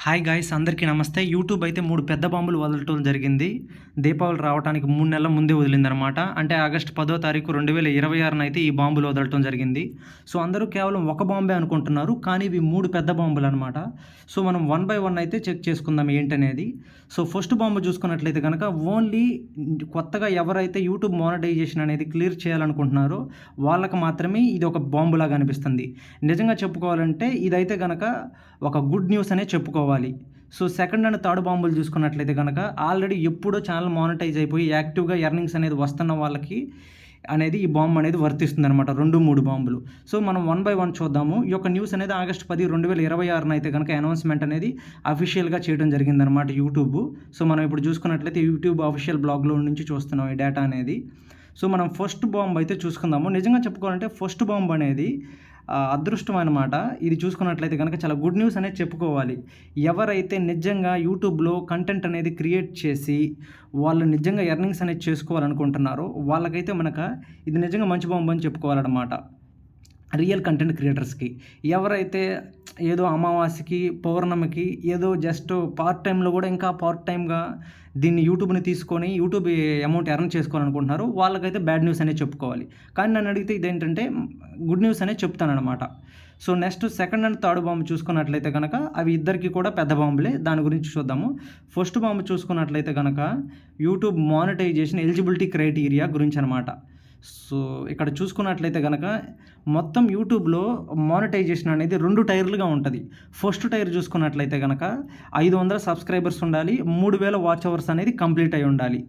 Hi guys, అందరికీ నమస్తే. YouTube అయితే 3 పెద్ద బాంబులు వదలటం జరిగింది. దీపావళి రావడానికి 3 నెలల ముందే వదిలిందనమాట. అంటే ఆగస్టు 10వ తారీఖు 2026 అయితే ఈ బాంబులు వదలటం జరిగింది. సో అందరూ కేవలం ఒక బాంబే అనుకుంటున్నారు, కానీ ఇవి 3 పెద్ద బాంబులనమాట. సో మనం వన్ బై వన్ అయితే చెక్ చేసుకుందాం ఏంటనేది. సో ఫస్ట్ బాంబు చూసుకున్నట్లయితే కనుక ఓన్లీ కొత్తగా ఎవరైతే యూట్యూబ్ మానిటైజేషన్ అనేది క్లియర్ చేయాలనుకుంటున్నారో వాళ్ళకి మాత్రమే ఇది ఒక బాంబులాగా అనిపిస్తుంది. నిజంగా చెప్పుకోవాలంటే ఇదైతే కనుక ఒక గుడ్ న్యూస్ అనే చెప్పుకోవాలి. సో సెకండ్ అండ్ థర్డ్ బాంబులు చూసుకున్నట్లయితే కనుక ఆల్రెడీ ఎప్పుడో ఛానల్ మానిటైజ్ అయిపోయి యాక్టివ్గా ఎర్నింగ్స్ అనేది వస్తున్న వాళ్ళకి అనేది ఈ బాంబు అనేది వర్తిస్తుంది అనమాట. 2-3 బాంబులు. సో మనం వన్ బై వన్ చూద్దాము. ఈ యొక్క న్యూస్ అనేది ఆగస్టు 10, 2026 అయితే కనుక అనౌన్స్మెంట్ అనేది అఫీషియల్గా చేయడం జరిగిందనమాట యూట్యూబ్. సో మనం ఇప్పుడు చూసుకున్నట్లయితే యూట్యూబ్ అఫీషియల్ బ్లాగ్లో నుంచి చూస్తున్నాం ఈ డేటా అనేది. సో మనం ఫస్ట్ బాంబు అయితే చూసుకుందాము. నిజంగా చెప్పుకోవాలంటే ఫస్ట్ బాంబు అనేది అదృష్టం అనమాట. ఇది చూసుకున్నట్లయితే కనుక చాలా గుడ్ న్యూస్ అనేది చెప్పుకోవాలి. ఎవరైతే నిజంగా యూట్యూబ్లో కంటెంట్ అనేది క్రియేట్ చేసి వాళ్ళు నిజంగా ఎర్నింగ్స్ అనేది చేసుకోవాలనుకుంటున్నారో వాళ్ళకైతే ఇది నిజంగా మంచి బాంబు అని చెప్పుకోవాలన్నమాట. రియల్ కంటెంట్ క్రియేటర్స్కి ఎవరైతే ఏదో అమావాస్యకి పౌర్ణమికి ఏదో జస్ట్ పార్ట్ టైంలో కూడా ఇంకా పార్ట్ టైంగా దీన్ని యూట్యూబ్ని తీసుకొని యూట్యూబ్ అమౌంట్ ఎర్న్ చేసుకోవాలనుకుంటున్నారు వాళ్ళకైతే బ్యాడ్ న్యూస్ అనేది చెప్పుకోవాలి. కానీ నన్ను అడిగితే ఇదేంటంటే గుడ్ న్యూస్ అనేది చెప్తానమాట. So next second and third bomb చూసుకున్నట్లయితే కనుక అవి ఇద్దరికి కూడా పెద్ద బాంబులే. దాని గురించి చూద్దాము. ఫస్ట్ బాంబు చూసుకున్నట్లయితే కనుక యూట్యూబ్ మానిటైజేషన్ ఎలిజిబిలిటీ క్రైటీరియా గురించి అనమాట. సో ఇక్కడ చూసుకున్నట్లయితే కనుక మొత్తం యూట్యూబ్లో మానిటైజేషన్ అనేది 2 టైర్లుగా ఉంటుంది. ఫస్ట్ టైర్ చూసుకున్నట్లయితే కనుక 500 సబ్స్క్రైబర్స్ ఉండాలి, 3000 వాచ్ అవర్స్ అనేది కంప్లీట్ అయి ఉండాలి.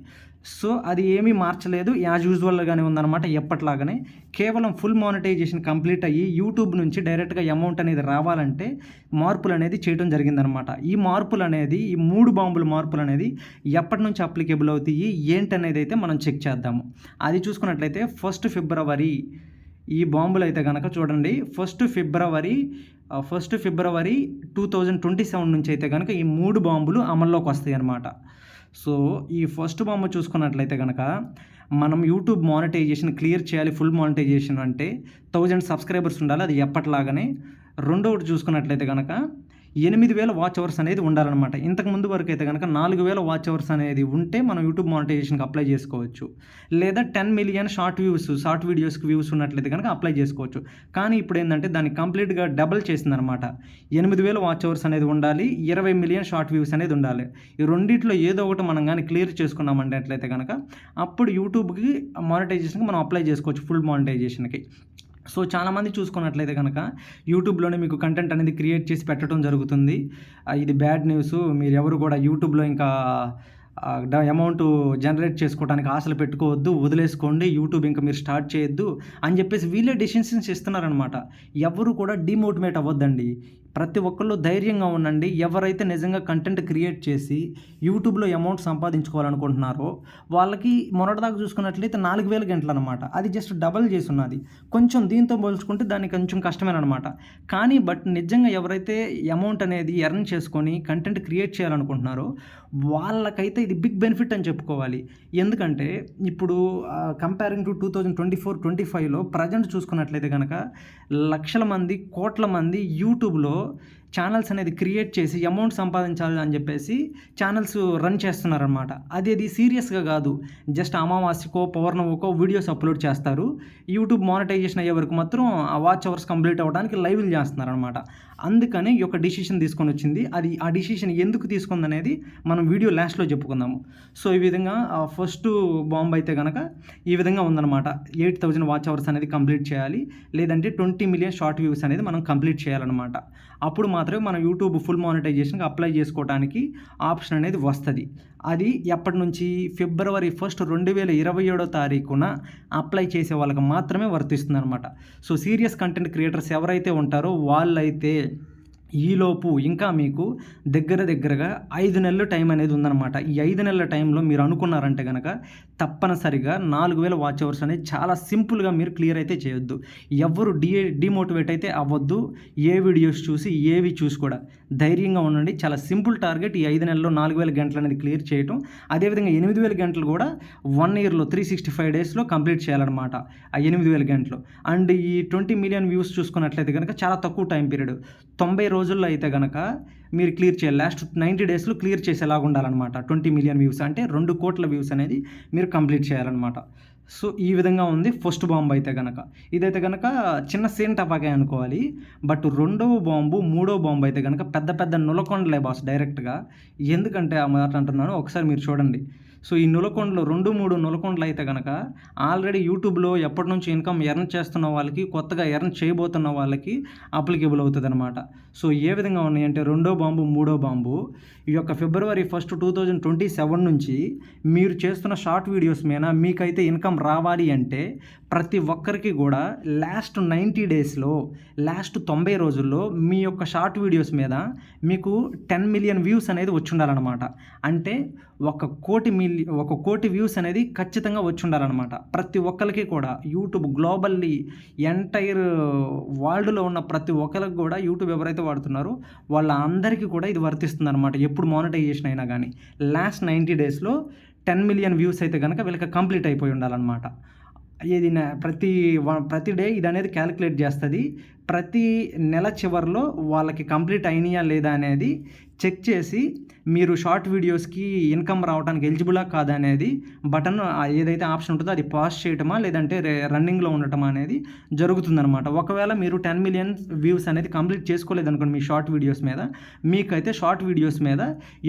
సో అది ఏమీ మార్చలేదు, యాజ్ యూజువల్గానే ఉందన్నమాట. ఎప్పట్లాగానే కేవలం ఫుల్ మానిటైజేషన్ కంప్లీట్ అయ్యి యూట్యూబ్ నుంచి డైరెక్ట్గా అమౌంట్ అనేది రావాలంటే మార్పులు అనేది చేయడం జరిగిందనమాట. ఈ మార్పులు అనేది ఈ 3 బాంబుల మార్పులు అనేది ఎప్పటి నుంచి అప్లికేబుల్ అవుతాయి ఏంటనేది అయితే మనం చెక్ చేద్దాము. అది చూసుకున్నట్లయితే 1 ఫిబ్రవరి ఈ బాంబులు అయితే కనుక చూడండి. 1 ఫిబ్రవరి 2027 నుంచి అయితే కనుక ఈ 3 బాంబులు అమల్లోకి వస్తాయి అన్నమాట. సో ఈ ఫస్ట్ బాంబు చూసుకున్నట్లయితే కనుక మనం యూట్యూబ్ మానిటైజేషన్ క్లియర్ చేయాలి. ఫుల్ మానిటైజేషన్ అంటే 1000 సబ్స్క్రైబర్స్ ఉండాలి, అది ఎప్పట్లాగానే. రెండోది చూసుకున్నట్లయితే కనుక 8000 వాచ్ అవర్స్ అనేది ఉండాలన్నమాట. ఇంతకుముందు వరకు అయితే కనుక 4000 వాచ్ అవర్స్ అనేది ఉంటే మనం యూట్యూబ్ మానిటైజేషన్కి అప్లై చేసుకోవచ్చు. లేదా 10 మిలియన్ షార్ట్ వీడియోస్కి వ్యూస్ ఉన్నట్లయితే కనుక అప్లై చేసుకోవచ్చు. కానీ ఇప్పుడు ఏంటంటే దాన్ని కంప్లీట్గా డబుల్ చేసిందనమాట. 8000 వాచ్ అవర్స్ అనేది ఉండాలి, 20 మిలియన్ షార్ట్ వ్యూస్ అనేది ఉండాలి. ఈ రెండిట్లో ఏదో ఒకటి మనం కానీ క్లియర్ చేసుకున్నామంటే అట్లయితే కనుక అప్పుడు యూట్యూబ్కి మానిటైజేషన్కి మనం అప్లై చేసుకోవచ్చు, ఫుల్ మానిటైజేషన్కి. సో చాలామంది చూసుకున్నట్లయితే కనుక యూట్యూబ్లోనే మీకు కంటెంట్ అనేది క్రియేట్ చేసి పెట్టడం జరుగుతుంది. ఇది బ్యాడ్ న్యూస్. మీరు ఎవరు కూడా యూట్యూబ్లో ఇంకా అమౌంట్ జనరేట్ చేసుకోవడానికి ఆశలు పెట్టుకోవద్దు, వదిలేసుకోండి, యూట్యూబ్ ఇంకా మీరు స్టార్ట్ చేయొద్దు అని చెప్పేసి వీళ్ళే డెసిషన్స్ ఇస్తున్నారనమాట. ఎవరు కూడా డిమోటివేట్ అవ్వద్దండి. ప్రతి ఒక్కళ్ళు ధైర్యంగా ఉండండి. ఎవరైతే నిజంగా కంటెంట్ క్రియేట్ చేసి యూట్యూబ్లో అమౌంట్ సంపాదించుకోవాలనుకుంటున్నారో వాళ్ళకి మొన్నటిదాకా చూసుకున్నట్లయితే 4000 గంటలు అనమాట. అది జస్ట్ డబల్ చేసి ఉన్నది. కొంచెం దీంతో పోల్చుకుంటే దానికి కొంచెం కష్టమేనమాట. కానీ నిజంగా ఎవరైతే అమౌంట్ అనేది ఎర్న్ చేసుకొని కంటెంట్ క్రియేట్ చేయాలనుకుంటున్నారో వాళ్ళకైతే ఇది బిగ్ బెనిఫిట్ అని చెప్పుకోవాలి. ఎందుకంటే ఇప్పుడు కంపేరింగ్ టు 2024-25లో ప్రజెంట్ చూసుకున్నట్లయితే కనుక లక్షల మంది, కోట్ల మంది యూట్యూబ్లో ఛానల్స్ అనేది క్రియేట్ చేసి అమౌంట్ సంపాదించాలి అని చెప్పేసి ఛానల్స్ రన్ చేస్తున్నారనమాట. అది సీరియస్గా కాదు, జస్ట్ అమావాస్యకో పౌర్ణమికో వీడియోస్ అప్లోడ్ చేస్తారు. యూట్యూబ్ మానిటైజేషన్ అయ్యే వరకు మాత్రం ఆ వాచ్ అవర్స్ కంప్లీట్ అవ్వడానికి లైవ్లు చేస్తున్నారనమాట. అందుకని ఈ యొక్క డిసిషన్ తీసుకొని వచ్చింది. ఆ డిసిషన్ ఎందుకు తీసుకుందనేది మనం వీడియో లాస్ట్లో చెప్పుకుందాము. సో ఈ విధంగా ఫస్ట్ బాంబు అయితే కనుక ఈ విధంగా ఉందన్నమాట. 8000 వాచ్ అవర్స్ అనేది కంప్లీట్ చేయాలి, లేదంటే 20 మిలియన్ షార్ట్ వ్యూస్ అనేది మనం కంప్లీట్ చేయాలన్నమాట. అప్పుడు మాత్రమే మనం యూట్యూబ్ ఫుల్ మానిటైజేషన్కి అప్లై చేసుకోవడానికి ఆప్షన్ అనేది వస్తుంది. అది ఎప్పటి నుంచి ఫిబ్రవరి 1, 2027 అప్లై చేసే వాళ్ళకి మాత్రమే వర్తిస్తుంది అనమాట. సో సీరియస్ కంటెంట్ క్రియేటర్స్ ఎవరైతే ఉంటారో వాళ్ళైతే ఈలోపు ఇంకా మీకు దగ్గరగా 5 నెలల టైం అనేది ఉందన్నమాట. ఈ 5 నెలల టైంలో మీరు అనుకున్నారంటే కనుక తప్పనిసరిగా 4000 వాచ్ అవర్స్ అనేది చాలా సింపుల్గా మీరు క్లియర్ అయితే చేయొద్దు. ఎవరు డిమోటివేట్ అయితే అవ్వద్దు. ఏ వీడియోస్ చూసి ఏవి చూసి కూడా ధైర్యంగా ఉండండి. చాలా సింపుల్ టార్గెట్ ఈ 5 నెలల్లో 4000 గంటలు అనేది క్లియర్ చేయటం. అదేవిధంగా 8000 గంటలు కూడా 1 ఇయర్లో 365 డేస్లో కంప్లీట్ చేయాలన్నమాట. ఆ 8000 గంటలు. అండ్ ఈ 20 మిలియన్ వ్యూస్ చూసుకున్నట్లయితే కనుక చాలా తక్కువ టైం పీరియడ్, 90 రోజులు రోజుల్లో అయితే గనక మీరు క్లియర్ చేయాలి. లాస్ట్ 90 డేస్‌లో క్లియర్ చేసేలాగా ఉండాలనమాట. 20 మిలియన్ వ్యూస్ అంటే 2 కోట్ల వ్యూస్ అనేది మీరు కంప్లీట్ చేయాలనమాట. సో, ఈ విధంగా ఉంది ఫస్ట్ బాంబ్ అయితే గనక. ఇదైతే గనక చిన్న సేమ్ టపాకాయ అనుకోవాలి. బట్ రెండవ బాంబు, మూడో బాంబు అయితే గనక పెద్ద పెద్ద నులకొండలే బాస్ డైరెక్ట్‌గా. ఎందుకంటే ఆ మాట అంటున్నాను ఒకసారి మీరు చూడండి. సో, ఈ నులకొండలు 2, 3 నులకొండలు అయితే గనక ఆల్రెడీ యూట్యూబ్‌లో ఎప్పటినుంచో ఇన్‌కమ్ ఎర్న్ చేస్తున్న వాళ్ళకి, కొత్తగా ఎర్న్ చేయబోతున్న వాళ్ళకి అప్లికేబుల్ అవుతదనమాట. సో, ఏ విధంగా ఉన్నాయంటే రెండో బాంబు, మూడో బాంబు ఈ యొక్క ఫిబ్రవరి 1, 2027 నుంచి మీరు చేస్తున్న షార్ట్ వీడియోస్ మీద మీకైతే ఇన్‌కమ్ రావాలి అంటే ప్రతి ఒక్కరికి కూడా లాస్ట్ 90 డేస్‌లో, లాస్ట్ 90 రోజుల్లో మీ యొక్క షార్ట్ వీడియోస్ మీద మీకు 10 మిలియన్ వ్యూస్ అనేది వచ్చుండాలనమాట. అంటే 1 కోటి వ్యూస్ అనేది ఖచ్చితంగా వచ్చుండాలనమాట. ప్రతి ఒక్కళ్ళకి కూడా యూట్యూబ్ గ్లోబల్లీ ఎంటైర్ వరల్డ్‌లో ఉన్న ప్రతి ఒక్కళ్ళకి కూడా యూట్యూబ్ ఎవరైతే వాడుతున్నారో వాళ్ళందరికీ కూడా ఇది వర్తిస్తుందనమాట. ఎప్పుడు మానిటైజేషన్ అయినా గానీ. లాస్ట్ 90 డేస్‌లో 10 మిలియన్ వ్యూస్ అయితే గనక వీళ్ళకి కంప్లీట్ అయిపోయి ఉండాలనమాట. ఇది ప్రతి డే ఇదనేది క్యాలిక్యులేట్ చేస్తది. ప్రతి నెల చివరిలో వాళ్ళకి కంప్లీట్ అయినాయా లేదా అనేది చెక్ చేసి మీరు షార్ట్ వీడియోస్‌కి ఇన్‌కమ్ రావడానికి ఎలిజిబులా కాదా అనేది బటన్ ఏదైతే ఆప్షన్ ఉంటుందో అది పాజ్ చేయటమా లేదంటే రన్నింగ్‌లో ఉండటమా అనేది జరుగుతుందనమాట. ఒకవేళ మీరు 10 మిలియన్ వ్యూస్ అనేది కంప్లీట్ చేసుకోలేదనుకోండి మీ షార్ట్ వీడియోస్ మీద, మీకైతే షార్ట్ వీడియోస్ మీద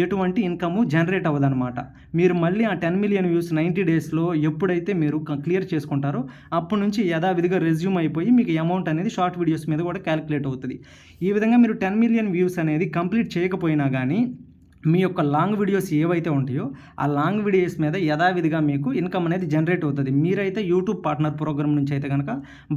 ఎటువంటి ఇన్‌కమ్ జనరేట్ అవ్వదనమాట. మీరు మళ్ళీ ఆ 10 మిలియన్ వ్యూస్ 90 డేస్‌లో ఎప్పుడైతే మీరు క్లియర్ చేసుకుంటారో అప్పటి నుంచి యథావిధిగా రెజ్యూమ్ అయిపోయి మీకు అమౌంట్ అనేది షార్ట్ వీడియోస్ మీద కూడా క్యాలిక్యులేట్ అవుతది. ఈ విధంగా మీరు 10 మిలియన్ వ్యూస్ అనేది కంప్లీట్ చేయకపోయినా గానీ మీ యొక్క లాంగ్ వీడియోస్ ఏవైతే ఉంటాయో ఆ లాంగ్ వీడియోస్ మీద యథావిధిగా మీకు ఇన్‌కమ్ అనేది జనరేట్ అవుతది. మీరైతే యూట్యూబ్ పార్ట్నర్ ప్రోగ్రామ్ నుంచి అయితే గనక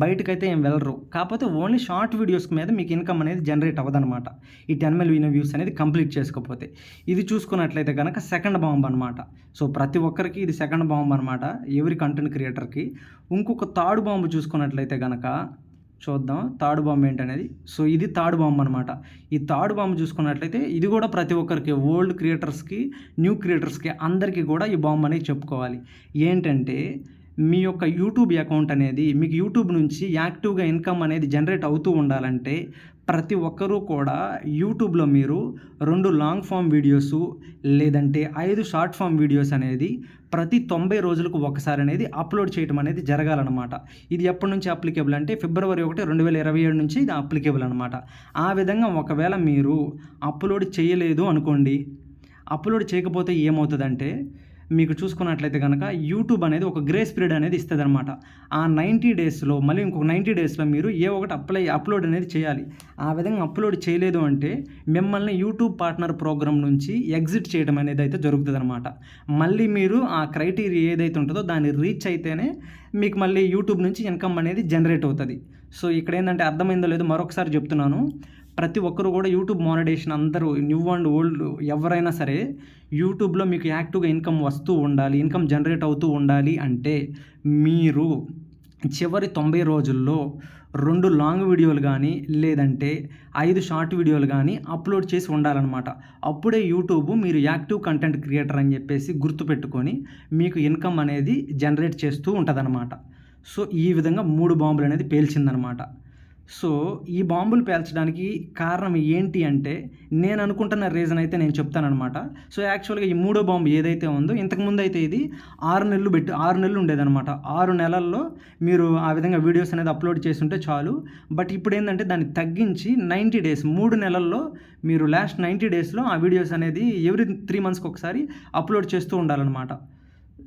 బయటకైతే ఏం వెళ్ళరు. కాకపోతే ఓన్లీ షార్ట్ వీడియోస్ మీద మీకు ఇన్‌కమ్ అనేది జనరేట్ అవ్వదనమాట. ఈ 10 మిలియన్ వ్యూస్ అనేది కంప్లీట్ చేసుకోకపోతే. ఇది చూసుకున్నట్లయితే గనక సెకండ్ బాంబ్ అనమాట. సో, ప్రతి ఒక్కరికి ఇది సెకండ్ బాంబ్ అనమాట. ఎవరి కంటెంట్ క్రియేటర్‌కి. ఇంకొక థర్డ్ బాంబ్ చూసుకున్నట్లయితే గనక చూద్దాం థర్డ్ బాంబ్ ఏంటనేది. సో, ఇది థర్డ్ బాంబ్ అనమాట. ఈ థర్డ్ బాంబ్ చూసుకున్నట్లయితే ఇది కూడా ప్రతి ఒక్కరికి ఓల్డ్ క్రియేటర్స్‌కి, న్యూ క్రియేటర్స్‌కి అందరికీ కూడా ఈ బాంబ్ అనేది చెప్పుకోవాలి. ఏంటంటే మీ యొక్క యూట్యూబ్ అకౌంట్ అనేది మీకు యూట్యూబ్ నుంచి యాక్టివ్‌గా ఇన్‌కమ్ అనేది జనరేట్ అవుతూ ఉండాలంటే ప్రతి ఒక్కరూ కూడా యూట్యూబ్‌లో మీరు 2 లాంగ్ ఫార్మ్ వీడియోసు లేదంటే 5 షార్ట్ ఫార్మ్ వీడియోస్ అనేది ప్రతి 90 రోజులకు ఒకసారి అనేది అప్లోడ్ చేయడం అనేది జరగాలనమాట. ఇది ఎప్పటి నుంచి అప్లికేబుల్ అంటే ఫిబ్రవరి 1, 2027 నుంచి ఇది అప్లికేబుల్ అనమాట. ఆ విధంగా ఒకవేళ మీరు అప్లోడ్ చేయలేదు అనుకోండి, అప్లోడ్ చేయకపోతే ఏమవుతదంటే మీకు చూసుకున్నట్లయితే గనక యూట్యూబ్ అనేది ఒక గ్రేస్ పీరియడ్ అనేది ఇస్తదనమాట. ఆ 90 డేస్‌లో మళ్ళీ ఇంకొక 90 డేస్‌లో మీరు ఒకటి అప్లోడ్ అనేది చేయాలి. ఆ విధంగా అప్లోడ్ చేయలేదు అంటే మిమ్మల్ని యూట్యూబ్ పార్ట్నర్ ప్రోగ్రామ్ నుంచి ఎగ్జిట్ చేయడం అనేది అయితే జరుగుతదనమాట. మళ్ళీ మీరు ఆ క్రైటీరియా ఏదైతే ఉంటుందో దాన్ని రీచ్ అయితేనే మీకు మళ్ళీ యూట్యూబ్ నుంచి ఇన్‌కమ్ అనేది జనరేట్ అవుతది. సో, ఇక్కడేందంటే అర్థమైందో లేదో మరొకసారి చెప్తున్నాను. ప్రతి ఒక్కరు కూడా యూట్యూబ్ మానిటైజేషన్ అందరూ న్యూ అండ్ ఓల్డ్ ఎవరైనా సరే యూట్యూబ్‌లో మీకు యాక్టివ్‌గా ఇన్‌కమ్ వస్తూ ఉండాలి, ఇన్‌కమ్ జనరేట్ అవుతూ ఉండాలి అంటే మీరు చివరి 90 రోజుల్లో 2 లాంగ్ వీడియోలు గానీ, లేదంటే 5 షార్ట్ వీడియోలు గానీ అప్లోడ్ చేసి ఉండాలనమాట. అప్పుడే యూట్యూబ్ మీరు యాక్టివ్ కంటెంట్ క్రియేటర్ అని చెప్పేసి గుర్తుపెట్టుకొని మీకు ఇన్‌కమ్ అనేది జనరేట్ చేస్తూ ఉంటదనమాట. సో, ఈ విధంగా 3 బాంబులు అనేది పేల్చిందనమాట. సో, ఈ బాంబులు పేల్చడానికి కారణం ఏంటి అంటే నేను అనుకుంటున్న రీజన్ అయితే నేను చెప్తాననమాట. సో, యాక్చువల్‌గా ఈ మూడో బాంబు ఏదైతే ఉందో ఇంతకుముందైతే ఇది 6 నెలలు ఉండేదనమాట. 6 నెలల్లో మీరు ఆ విధంగా వీడియోస్ అనేది అప్లోడ్ చేసుంటే చాలు. బట్ ఇప్పుడేందంటే దాన్ని తగ్గించి 90 డేస్ 3 నెలల్లో మీరు లాస్ట్ 90 డేస్‌లో ఆ వీడియోస్ అనేది ఎవ్రీ 3 మంత్స్‌కి ఒకసారి అప్లోడ్ చేస్తూ ఉండాలనమాట.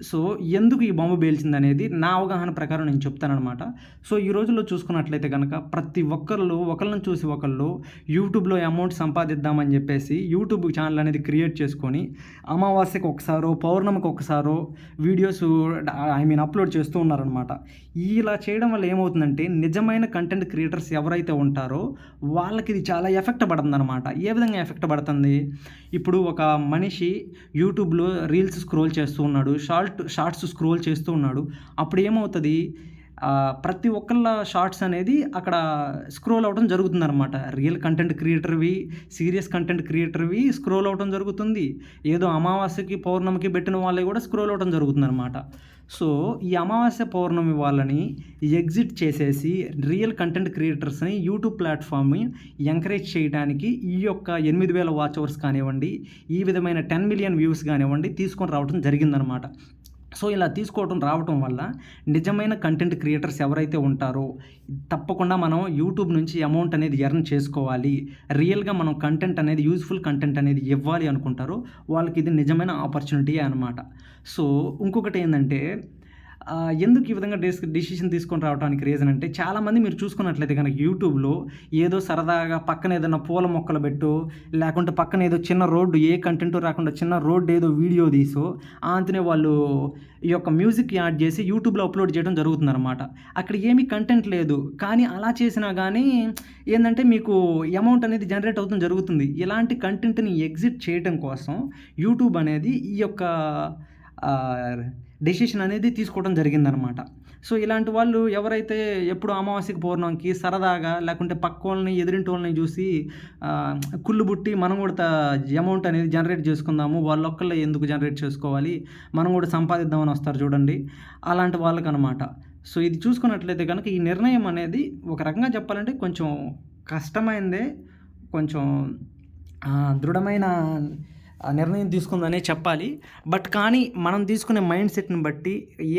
సో, ఎందుకు ఈ బాంబు పేల్చిందనేది నా అవగాహన ప్రకారం నేను చెప్తాననమాట. సో, ఈ రోజుల్లో చూసుకున్నట్లయితే గనక ప్రతి ఒక్కళ్ళు ఒకళ్ళని చూసి ఒకళ్ళు యూట్యూబ్‌లో అమౌంట్ సంపాదిద్దామని చెప్పేసి యూట్యూబ్ ఛానల్ అనేది క్రియేట్ చేసుకొని అమావాస్యకి ఒకసారో, పౌర్ణమికి ఒకసారో వీడియోస్ అప్లోడ్ చేస్తూ ఉన్నారనమాట. ఇలా చేయడం వల్ల ఏమవుతుందంటే నిజమైన కంటెంట్ క్రియేటర్స్ ఎవరైతే ఉంటారో వాళ్ళకి ఇది చాలా ఎఫెక్ట్ పడుతుందనమాట. ఏ విధంగా ఎఫెక్ట్ పడుతుంది? ఇప్పుడు ఒక మనిషి యూట్యూబ్‌లో రీల్స్ స్క్రోల్ చేస్తూ ఉన్నాడు, షార్ట్స్ స్క్రోల్ చేస్తూ ఉన్నాడు. అప్పుడు ఏమవుతది ప్రతి ఒక్కళ్ళ షార్ట్స్ అనేది అక్కడ స్క్రోల్ అవ్వడం జరుగుతుందనమాట. రియల్ కంటెంట్ క్రియేటర్‌వి, సీరియస్ కంటెంట్ క్రియేటర్‌వి స్క్రోల్ అవ్వడం జరుగుతుంది. ఏదో అమావాస్యకి, పౌర్ణమికి పెట్టిన వాళ్ళవి కూడా స్క్రోల్ అవ్వడం జరుగుతుందనమాట. సో, ఈ అమావాస్య, పౌర్ణమి వాళ్ళని ఎగ్జిట్ చేసేసి రియల్ కంటెంట్ క్రియేటర్స్‌ని యూట్యూబ్ ప్లాట్‌ఫామ్‌ని ఎంకరేజ్ చేయడానికి ఈ యొక్క 80,000 వాచ్ అవర్స్ కానివ్వండి, ఈ విధమైన 10 మిలియన్ వ్యూస్ గానివ్వండి తీసుకొని రావడం జరిగిందనమాట. సో, ఇలా తీసుకోవటం రావటం వల్ల నిజమైన కంటెంట్ క్రియేటర్స్ ఎవరైతే ఉంటారో తప్పకుండా మనం యూట్యూబ్ నుంచి అమౌంట్ అనేది ఎర్న్ చేసుకోవాలి. రియల్‌గా మనం కంటెంట్ అనేది యూజ్‌ఫుల్ కంటెంట్ అనేది ఇవ్వాలి అనుకుంటారో వాళ్ళకి ఇది నిజమైన ఆపర్చునిటీయే అనమాట. సో, ఇంకొకటేందంటే ఎందుకు ఈ విధంగా డెసిషన్ తీసుకొని రావడానికి రీజన్ అంటే చాలామంది మీరు చూసుకున్నట్లయితే గనక యూట్యూబ్‌లో ఏదో సరదాగా పక్కన ఏదైనా పూల మొక్కలు పెట్టో, లేకుంటే పక్కన ఏదో చిన్న రోడ్డు ఏ కంటెంటు రాకుండా చిన్న రోడ్డు ఏదో వీడియో తీసో అంతనే వాళ్ళు ఈ యొక్క మ్యూజిక్ యాడ్ చేసి యూట్యూబ్‌లో అప్‌లోడ్ చేయడం జరుగుతుందనమాట. అక్కడ ఏమీ కంటెంట్ లేదు. కానీ అలా చేసినా గానీ ఏందంటే మీకు అమౌంట్ అనేది జనరేట్ అవుతుంది జరుగుతుంది. ఇలాంటి కంటెంట్‌ని ఎగ్జిట్ చేయటం కోసం యూట్యూబ్ అనేది ఈ యొక్క ఆహ్, డెసిషన్ అనేది తీసుకోవడం జరిగిందనమాట. సో, ఇలాంటి వాళ్ళు ఎవరైతే ఎప్పుడు అమావాస్యకి, పౌర్ణమికి సరదాగా లేకుంటే పక్కోళ్ళని, ఎదురింటోళ్ళని చూసి కుళ్ళు బుట్టి మనం కూడా అమౌంట్ అనేది జనరేట్ చేసుకుందాము. వాళ్ళొక్కళ్ళే ఎందుకు జనరేట్ చేసుకోవాలి, మనం కూడా సంపాదిద్దామని వస్తారు చూడండి. అలాంటి వాళ్ళకనమాట. సో, ఇది చూసుకున్నట్లయితే గనక ఈ నిర్ణయం అనేది ఒక రకంగా చెప్పాలంటే కొంచెం కష్టమైందే. కొంచెం దృఢమైన నిర్ణయం తీసుకుందనే చెప్పాలి. బట్ కానీ మనం తీసుకునే మైండ్ సెట్‌ని బట్టి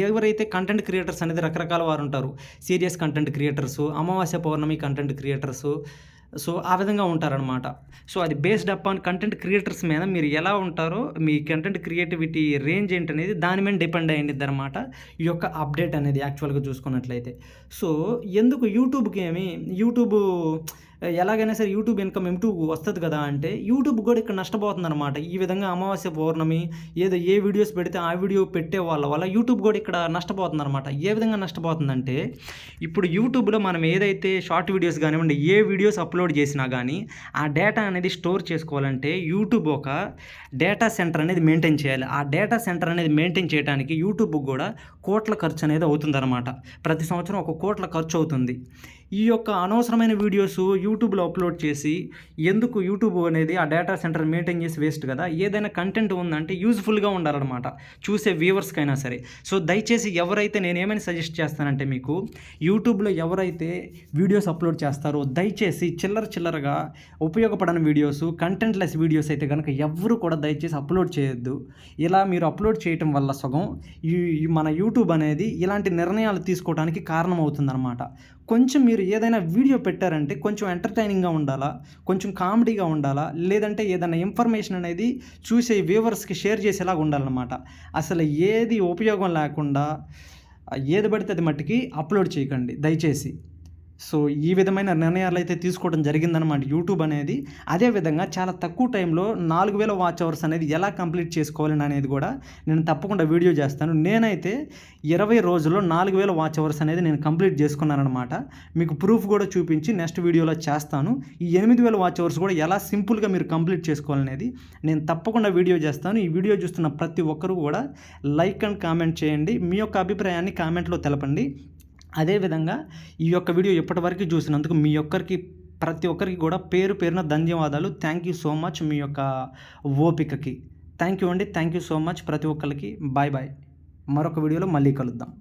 ఎవరైతే కంటెంట్ క్రియేటర్స్ అనేది రకరకాల వారుంటారు. సీరియస్ కంటెంట్ క్రియేటర్సు, అమావాస్య, పౌర్ణమి కంటెంట్ క్రియేటర్సు. సో, ఆ విధంగా ఉంటారనమాట. సో, అది బేస్డ్ అపాన్ కంటెంట్ క్రియేటర్స్ మీద మీరు ఎలా ఉంటారో, మీ కంటెంట్ క్రియేటివిటీ రేంజ్ ఏంటనేది దాని మీద డిపెండ్ అయ్యిద్దనమాట. ఈ యొక్క అప్డేట్ అనేది యాక్చువల్‌గా చూసుకున్నట్లయితే. సో, ఎందుకు యూట్యూబ్ ఎలాగైనా సరే యూట్యూబ్ ఇన్‌కమ్ వస్తది కదా! అంటే యూట్యూబ్ కూడా ఇక్కడ నష్టపోతుందనమాట. ఈ విధంగా అమావాస్య, పౌర్ణమి ఏదో ఏ వీడియోస్ పెడితే ఆ వీడియో పెట్టే వాళ్ళ వల్ల యూట్యూబ్ కూడా ఇక్కడ నష్టపోతుందనమాట. ఏ విధంగా నష్టపోతుందంటే ఇప్పుడు యూట్యూబ్‌లో మనం ఏదైతే షార్ట్ వీడియోస్ గానివ్వండి, ఏ వీడియోస్ అప్‌లోడ్ చేసినా గానీ ఆ డేటా అనేది స్టోర్ చేసుకోవాలంటే యూట్యూబ్ ఒక డేటా సెంటర్ అనేది మెయింటైన్ చేయాలి. ఆ డేటా సెంటర్ అనేది మెయింటైన్ చేయడానికి యూట్యూబ్‌కి కూడా కోట్ల ఖర్చు అనేది అవుతుందనమాట. ప్రతి సంవత్సరం ఒక కోట్ల ఖర్చు అవుతుంది. ఈ యొక్క అనవసరమైన వీడియోస్ యూట్యూబ్‌లో అప్‌లోడ్ చేసి ఎందుకు యూట్యూబ్ అనేది ఆ డేటా సెంటర్ మెయింటైన్ చేసి వేస్ట్ కదా! ఏదైనా కంటెంట్ ఉందంటే యూజ్‌ఫుల్‌గా ఉండాలనమాట. చూసే వ్యూవర్స్‌కైనా సరే. సో, దయచేసి ఎవరైతే నేనేమని సజెస్ట్ చేస్తానంటే మీకు యూట్యూబ్‌లో ఎవరైతే వీడియోస్ అప్‌లోడ్ చేస్తారో దయచేసి చిల్లరగా ఉపయోగపడని వీడియోస్, కంటెంట్ లెస్ వీడియోస్ అయితే గనక ఎవ్వరు కూడా దయచేసి అప్‌లోడ్ చేయొద్దు. ఇలా మీరు అప్‌లోడ్ చేయటం వల్ల సగం మన యూట్యూబ్ అనేది ఇలాంటి నిర్ణయాలు తీసుకోవడానికి కారణమవుతుందనమాట. కొంచెం మీరు ఏదైనా వీడియో పెట్టారంటే కొంచెం ఎంటర్‌టైనింగ్‌గా ఉండాలా, కొంచెం కామెడీగా ఉండాలా, లేదంటే ఏదైనా ఇన్ఫర్మేషన్ అనేది చూసే వ్యూవర్స్‌కి షేర్ చేసేలాగా ఉండాలనమాట. అసలు ఏది ఉపయోగం లేకుండా ఏది పడితే అది మట్టికి అప్‌లోడ్ చేయకండి దయచేసి. సో, ఈ విధమైన నిర్ణయాలైతే తీసుకోవడం జరిగిందనమాట యూట్యూబ్ అనేది. అదే విధంగా చాలా తక్కువ టైంలో 4,000 వాచ్ అవర్స్ అనేది ఎలా కంప్లీట్ చేసుకోవాలని అనేది కూడా నేను తప్పకుండా వీడియో చేస్తాను. నేనైతే 20 రోజుల్లో 4,000 వాచ్ అవర్స్ అనేది నేను కంప్లీట్ చేసుకున్నాననమాట. మీకు ప్రూఫ్ కూడా చూపించి నెక్స్ట్ వీడియోలో చేస్తాను. ఈ 8,000 వాచ్ అవర్స్ కూడా ఎలా సింపుల్‌గా మీరు కంప్లీట్ చేసుకోవాలనేది నేను తప్పకుండా వీడియో చేస్తాను. ఈ వీడియో చూస్తున్న ప్రతి ఒక్కరు కూడా లైక్ అండ్ కామెంట్ చేయండి. మీ యొక్క అభిప్రాయాన్ని కామెంట్‌లో తెలపండి. అదేవిధంగా ఈ యొక్క వీడియో ఇప్పటివరకు చూసినందుకు ప్రతి ఒక్కరికి కూడా పేరు పేరున ధన్యవాదాలు. థ్యాంక్ యూ సో మచ్ మీ యొక్క ఓపికకి. థ్యాంక్ యూ అండి. థ్యాంక్ యూ సో మచ్ ప్రతి ఒక్కళ్ళకి. బాయ్. మరొక వీడియోలో మళ్ళీ కలుద్దాం.